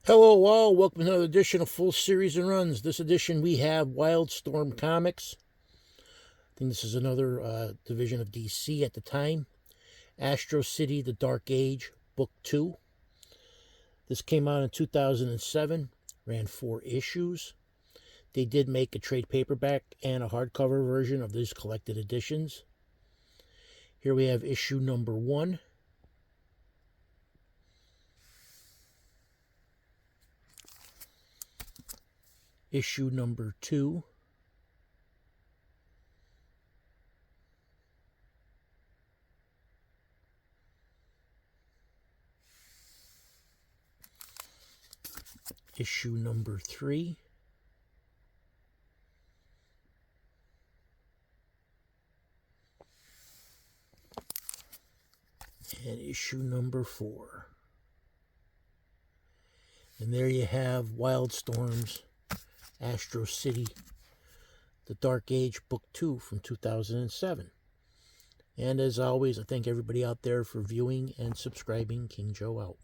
Hello all, welcome to another edition of Full Series and Runs. This edition we have Windstorm Comics. I think this is another division of DC at the time. Astro City, The Dark Age, Book 2. This came out in 2007, ran 4 issues. They did make a trade paperback and a hardcover version of these collected editions. Here we have issue number 1. Issue number 2. Issue number 3. And issue number 4. And there you have Windstorm's Astro City, The Dark Age, Book 2 from 2007. And as always, I thank everybody out there for viewing and subscribing. King Joe out.